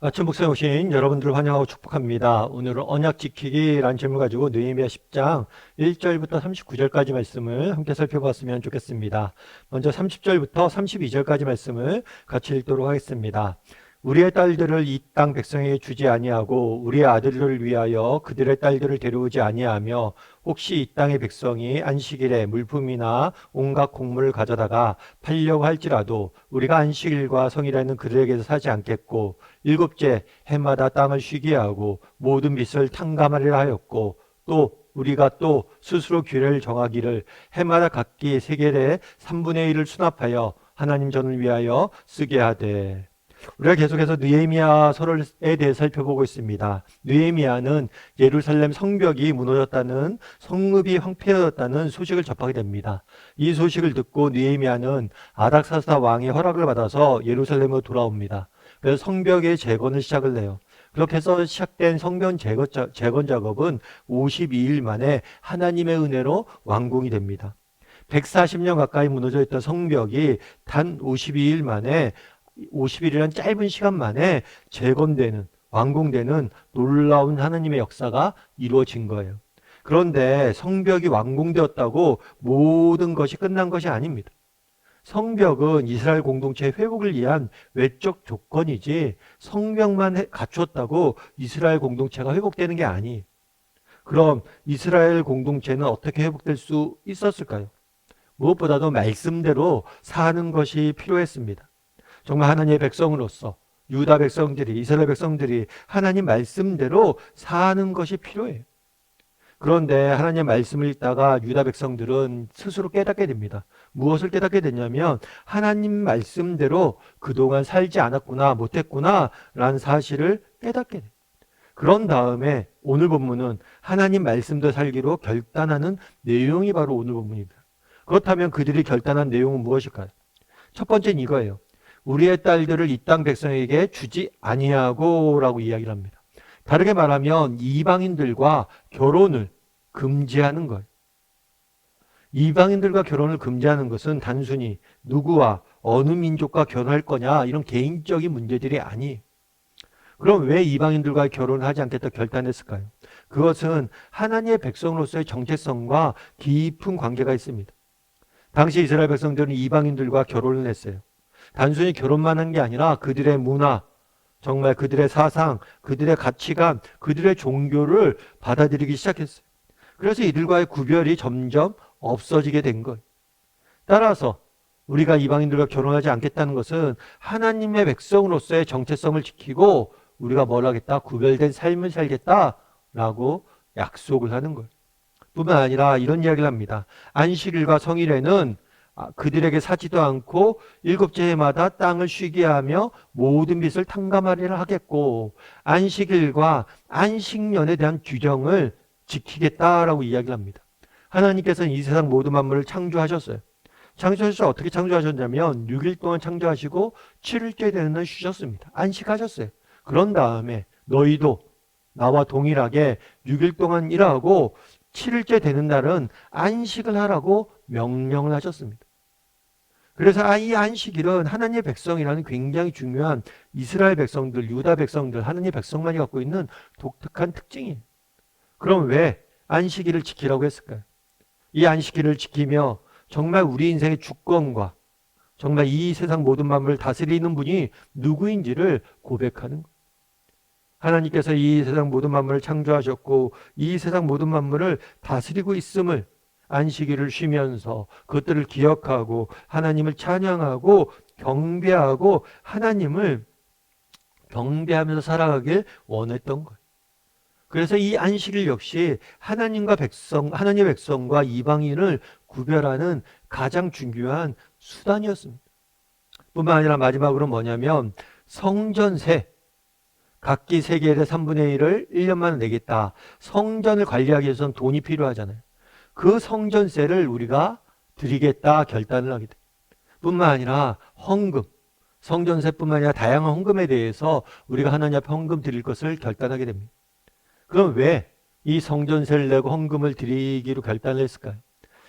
아침 목상에 오신 여러분들을 환영하고 축복합니다. 오늘은 언약 지키기라는 제목을 가지고 느헤미야 10장 1절부터 39절까지 말씀을 함께 살펴봤으면 좋겠습니다. 먼저 30절부터 32절까지 말씀을 같이 읽도록 하겠습니다. 우리의 딸들을 이 땅 백성에게 주지 아니하고 우리의 아들들을 위하여 그들의 딸들을 데려오지 아니하며 혹시 이 땅의 백성이 안식일에 물품이나 온갖 곡물을 가져다가 팔려고 할지라도 우리가 안식일과 성일에는 그들에게서 사지 않겠고 일곱째 해마다 땅을 쉬게 하고 모든 빚을 탕감하리라 하였고 또 우리가 또 스스로 규례를 정하기를 해마다 각기 세겔의 3분의 1을 수납하여 하나님 전을 위하여 쓰게 하되. 우리가 계속해서 느헤미야서에 대해 살펴보고 있습니다. 느헤미야는 예루살렘 성벽이 무너졌다는, 성읍이 황폐해졌다는 소식을 접하게 됩니다. 이 소식을 듣고 느헤미야는 아닥사스다 왕의 허락을 받아서 예루살렘으로 돌아옵니다. 그래서 성벽의 재건을 시작을 해요. 그렇게 해서 시작된 성벽 재건 작업은 52일 만에 하나님의 은혜로 완공이 됩니다. 140년 가까이 무너져 있던 성벽이 단 52일 만에 50일이라는 짧은 시간 만에 재건되는, 완공되는 놀라운 하나님의 역사가 이루어진 거예요. 그런데 성벽이 완공되었다고 모든 것이 끝난 것이 아닙니다. 성벽은 이스라엘 공동체의 회복을 위한 외적 조건이지 성벽만 갖췄다고 이스라엘 공동체가 회복되는 게 아니에요. 그럼 이스라엘 공동체는 어떻게 회복될 수 있었을까요? 무엇보다도 말씀대로 사는 것이 필요했습니다. 정말 하나님의 백성으로서 유다 백성들이, 이스라엘 백성들이 하나님 말씀대로 사는 것이 필요해요. 그런데 하나님의 말씀을 읽다가 유다 백성들은 스스로 깨닫게 됩니다. 무엇을 깨닫게 되냐면 하나님 말씀대로 그동안 살지 않았구나, 못했구나 라는 사실을 깨닫게 돼요. 그런 다음에 오늘 본문은 하나님 말씀대로 살기로 결단하는 내용이 바로 오늘 본문입니다. 그렇다면 그들이 결단한 내용은 무엇일까요? 첫 번째는 이거예요. 우리의 딸들을 이 땅 백성에게 주지 아니하고 라고 이야기를 합니다. 다르게 말하면 이방인들과 결혼을 금지하는 거예요. 이방인들과 결혼을 금지하는 것은 단순히 누구와 어느 민족과 결혼할 거냐 이런 개인적인 문제들이 아니에요. 그럼 왜 이방인들과 결혼을 하지 않겠다 결단했을까요? 그것은 하나님의 백성으로서의 정체성과 깊은 관계가 있습니다. 당시 이스라엘 백성들은 이방인들과 결혼을 했어요. 단순히 결혼만 한 게 아니라 그들의 문화, 정말 그들의 사상, 그들의 가치관, 그들의 종교를 받아들이기 시작했어요. 그래서 이들과의 구별이 점점 없어지게 된 거예요. 따라서 우리가 이방인들과 결혼하지 않겠다는 것은 하나님의 백성으로서의 정체성을 지키고 우리가 뭘 하겠다? 구별된 삶을 살겠다라고 약속을 하는 거예요. 뿐만 아니라 이런 이야기를 합니다. 안식일과 성일에는 그들에게 사지도 않고 일곱째 해마다 땅을 쉬게 하며 모든 빚을 탕감하리라 하겠고 안식일과 안식년에 대한 규정을 지키겠다라고 이야기를 합니다. 하나님께서는 이 세상 모든 만물을 창조하셨어요. 창조하셔서 어떻게 창조하셨냐면 6일 동안 창조하시고 7일째 되는 날 쉬셨습니다. 안식하셨어요. 그런 다음에 너희도 나와 동일하게 6일 동안 일하고 7일째 되는 날은 안식을 하라고 명령을 하셨습니다. 그래서 이 안식일은 하나님의 백성이라는 굉장히 중요한 이스라엘 백성들, 유다 백성들, 하나님의 백성만이 갖고 있는 독특한 특징이에요. 그럼 왜 안식일을 지키라고 했을까요? 이 안식일을 지키며 정말 우리 인생의 주권과 정말 이 세상 모든 만물을 다스리는 분이 누구인지를 고백하는 거예요. 하나님께서 이 세상 모든 만물을 창조하셨고 이 세상 모든 만물을 다스리고 있음을 안식일을 쉬면서 그것들을 기억하고 하나님을 찬양하고 경배하고 하나님을 경배하면서 살아가길 원했던 거예요. 그래서 이 안식일 역시 하나님과 백성, 하나님의 백성과 이방인을 구별하는 가장 중요한 수단이었습니다. 뿐만 아니라 마지막으로 뭐냐면 성전세, 각기 세겔의 3분의 1을 1년 만에 내겠다. 성전을 관리하기 위해서는 돈이 필요하잖아요. 그 성전세를 우리가 드리겠다 결단을 하게 돼. 뿐만 아니라 헌금, 성전세뿐만 아니라 다양한 헌금에 대해서 우리가 하나님 앞에 헌금 드릴 것을 결단하게 됩니다. 그럼 왜 이 성전세를 내고 헌금을 드리기로 결단을 했을까요?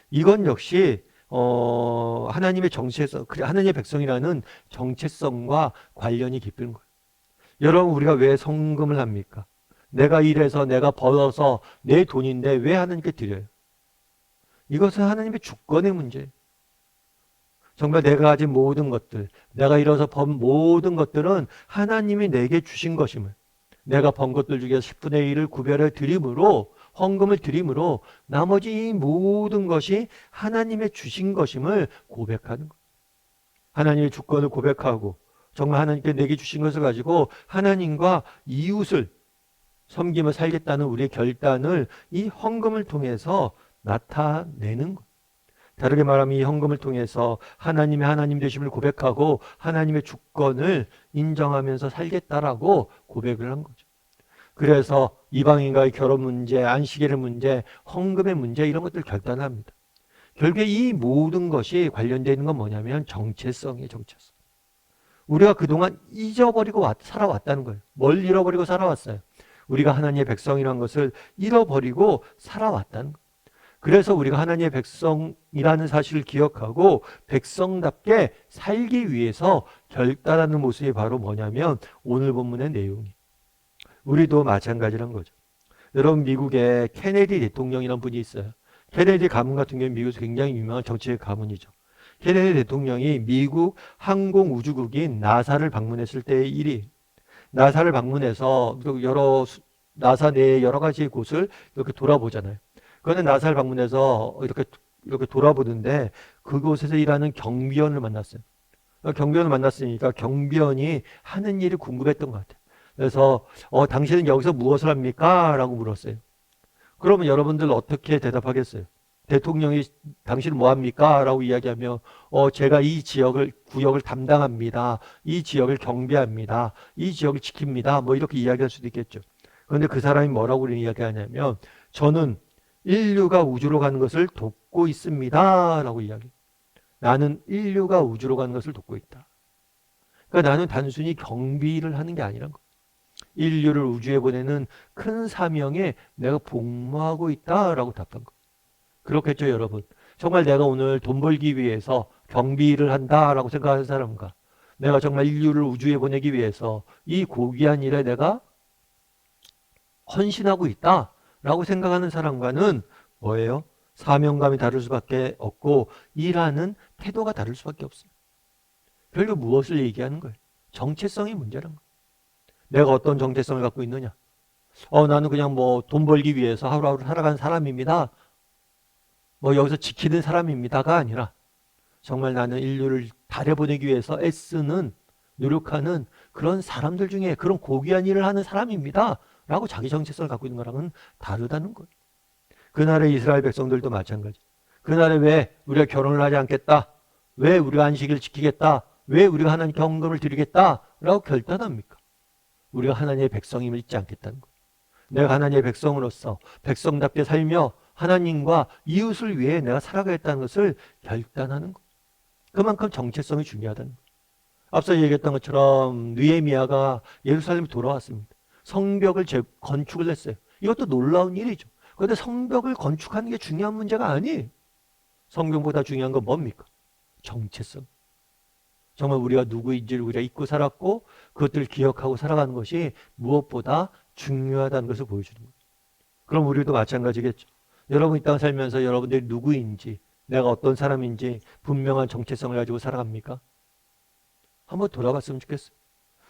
이건 역시 하나님의 정체성, 하나님의 백성이라는 정체성과 관련이 깊은 거예요. 여러분, 우리가 왜 성금을 합니까? 내가 일해서 내가 벌어서 내 돈인데 왜 하나님께 드려요? 이것은 하나님의 주권의 문제예요. 정말 내가 가진 모든 것들, 내가 일어서 번 모든 것들은 하나님이 내게 주신 것임을, 내가 번 것들 중에서 10분의 1을 구별해 드림으로, 헌금을 드림으로 나머지 이 모든 것이 하나님의 주신 것임을 고백하는 것. 하나님의 주권을 고백하고 정말 하나님께 내게 주신 것을 가지고 하나님과 이웃을 섬기며 살겠다는 우리의 결단을 이 헌금을 통해서 나타내는 것. 다르게 말하면 이 헌금을 통해서 하나님의 하나님 되심을 고백하고 하나님의 주권을 인정하면서 살겠다라고 고백을 한 거죠. 그래서 이방인과의 결혼 문제, 안식일의 문제, 헌금의 문제 이런 것들을 결단합니다. 결국에 이 모든 것이 관련되어 있는 건 뭐냐면 정체성이에요. 정체성. 우리가 그동안 잊어버리고 살아왔다는 거예요. 뭘 잃어버리고 살아왔어요? 우리가 하나님의 백성이라는 것을 잃어버리고 살아왔다는 거예요. 그래서 우리가 하나님의 백성이라는 사실을 기억하고 백성답게 살기 위해서 결단하는 모습이 바로 뭐냐면 오늘 본문의 내용이. 우리도 마찬가지란 거죠. 여러분, 미국에 케네디 대통령이라는 분이 있어요. 케네디 가문 같은 경우는 미국에서 굉장히 유명한 정치의 가문이죠. 케네디 대통령이 미국 항공우주국인 나사를 방문했을 때의 일이, 나사를 방문해서 나사 내의 여러 가지 곳을 이렇게 돌아보잖아요. 그거는 나사를 방문해서 이렇게 돌아보는데 그곳에서 일하는 경비원을 만났어요. 경비원을 만났으니까 경비원이 하는 일이 궁금했던 것 같아요. 그래서 당신은 여기서 무엇을 합니까? 라고 물었어요. 그러면 여러분들 어떻게 대답하겠어요? 대통령이 당신은 뭐 합니까? 라고 이야기하면 제가 이 구역을 담당합니다. 이 지역을 경비합니다. 이 지역을 지킵니다. 뭐 이렇게 이야기할 수도 있겠죠. 그런데 그 사람이 뭐라고 이야기하냐면 저는 인류가 우주로 가는 것을 돕고 있습니다. 라고 이야기해요. 나는 인류가 우주로 가는 것을 돕고 있다. 그러니까 나는 단순히 경비를 하는 게 아니란 거예요. 인류를 우주에 보내는 큰 사명에 내가 복무하고 있다라고 답한 거예요. 그렇겠죠, 여러분. 정말 내가 오늘 돈 벌기 위해서 경비를 한다라고 생각하는 사람과 내가 정말 인류를 우주에 보내기 위해서 이 고귀한 일에 내가 헌신하고 있다라고 생각하는 사람과는 뭐예요? 사명감이 다를 수밖에 없고 일하는 태도가 다를 수밖에 없습니다. 결국 무엇을 얘기하는 거예요? 정체성의 문제란 거예요. 내가 어떤 정체성을 갖고 있느냐? 나는 그냥 뭐 돈 벌기 위해서 하루하루 살아가는 사람입니다. 뭐 여기서 지키는 사람입니다가 아니라 정말 나는 인류를 달에 보내기 위해서 애쓰는 노력하는 그런 사람들 중에 그런 고귀한 일을 하는 사람입니다. 라고 자기 정체성을 갖고 있는 거랑은 다르다는 거예요. 그날의 이스라엘 백성들도 마찬가지. 그날에 왜 우리가 결혼을 하지 않겠다? 왜 우리가 안식일을 지키겠다? 왜 우리가 하나님께 헌금을 드리겠다? 라고 결단합니까? 우리가 하나님의 백성임을 잊지 않겠다는 거예요. 내가 하나님의 백성으로서 백성답게 살며 하나님과 이웃을 위해 내가 살아가겠다는 것을 결단하는 거예요. 그만큼 정체성이 중요하다는 거예요. 앞서 얘기했던 것처럼 느헤미야가 예루살렘에 돌아왔습니다. 성벽을 건축을 했어요. 이것도 놀라운 일이죠. 그런데 성벽을 건축하는 게 중요한 문제가 아니에요. 성경보다 중요한 건 뭡니까? 정체성. 정말 우리가 누구인지를 우리가 잊고 살았고 그것들을 기억하고 살아가는 것이 무엇보다 중요하다는 것을 보여주는 거예요. 그럼 우리도 마찬가지겠죠. 여러분 이 땅 살면서 여러분들이 누구인지 내가 어떤 사람인지 분명한 정체성을 가지고 살아갑니까? 한번 돌아봤으면 좋겠어요.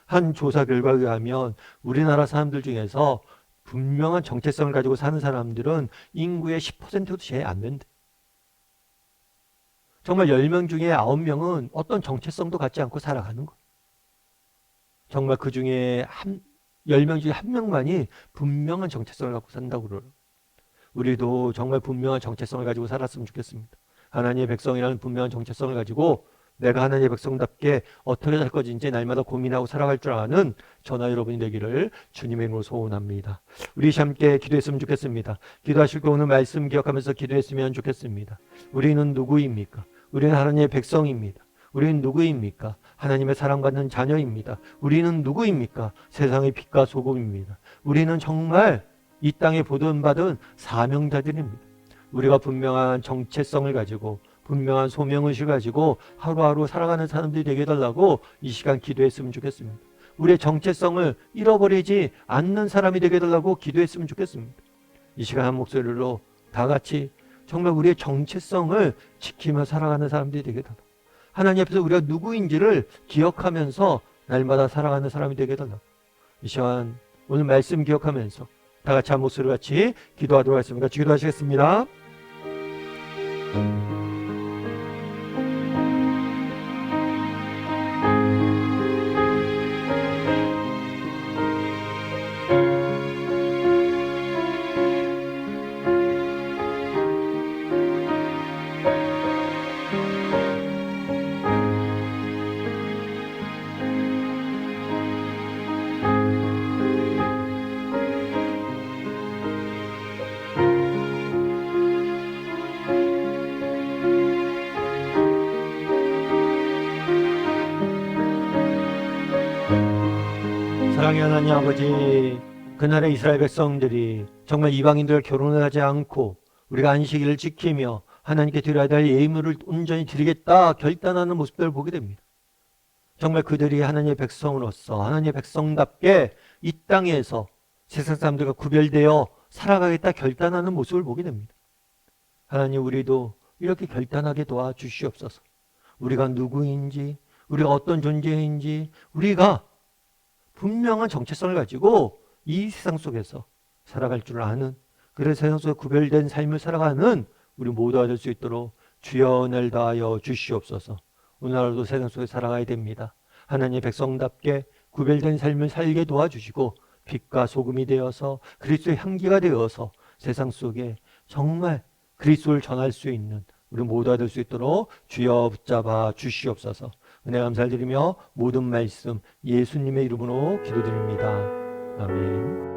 한 조사 결과에 의하면 우리나라 사람들 중에서 분명한 정체성을 가지고 사는 사람들은 인구의 10%도 채 안 된대. 정말 10명 중에 9명은 어떤 정체성도 갖지 않고 살아가는 거예요. 정말 그 중에 10명 중에 1명만이 분명한 정체성을 갖고 산다고 그래요. 우리도 정말 분명한 정체성을 가지고 살았으면 좋겠습니다. 하나님의 백성이라는 분명한 정체성을 가지고 내가 하나님의 백성답게 어떻게 살 것인지 날마다 고민하고 살아갈 줄 아는 저나 여러분이 되기를 주님의 이름으로 소원합니다. 우리 함께 기도했으면 좋겠습니다. 기도하실 때 오늘 말씀 기억하면서 기도했으면 좋겠습니다. 우리는 누구입니까? 우리는 하나님의 백성입니다. 우리는 누구입니까? 하나님의 사랑받는 자녀입니다. 우리는 누구입니까? 세상의 빛과 소금입니다. 우리는 정말 이 땅에 보존받은 사명자들입니다. 우리가 분명한 정체성을 가지고 분명한 소명의식을 가지고 하루하루 살아가는 사람들이 되게 해달라고 이 시간 기도했으면 좋겠습니다. 우리의 정체성을 잃어버리지 않는 사람이 되게 해달라고 기도했으면 좋겠습니다. 이 시간 한 목소리로 다 같이 정말 우리의 정체성을 지키며 살아가는 사람들이 되게 해달라고, 하나님 앞에서 우리가 누구인지를 기억하면서 날마다 살아가는 사람이 되게 해달라고, 이 시간 오늘 말씀 기억하면서 다 같이 한 목소리 같이 기도하도록 하겠습니다. 같이 기도하시겠습니다. 사랑의 하나님 아버지, 그날의 이스라엘 백성들이 정말 이방인들과 결혼을 하지 않고 우리가 안식일을 지키며 하나님께 드려야 될 예물을 온전히 드리겠다 결단하는 모습들을 보게 됩니다. 정말 그들이 하나님의 백성으로서 하나님의 백성답게 이 땅에서 세상 사람들과 구별되어 살아가겠다 결단하는 모습을 보게 됩니다. 하나님, 우리도 이렇게 결단하게 도와주시옵소서. 우리가 누구인지, 우리가 어떤 존재인지, 우리가 분명한 정체성을 가지고 이 세상 속에서 살아갈 줄 아는, 그래서 세상 속에 구별된 삶을 살아가는 우리 모두가 될 수 있도록 주여 은혜를 다하여 주시옵소서. 오늘 하루도 세상 속에 살아가야 됩니다. 하나님의 백성답게 구별된 삶을 살게 도와주시고 빛과 소금이 되어서 그리스도의 향기가 되어서 세상 속에 정말 그리스도를 전할 수 있는 우리 모두가 될 수 있도록 주여 붙잡아 주시옵소서. 은혜 감사를 드리며 모든 말씀 예수님의 이름으로 기도드립니다. 아멘.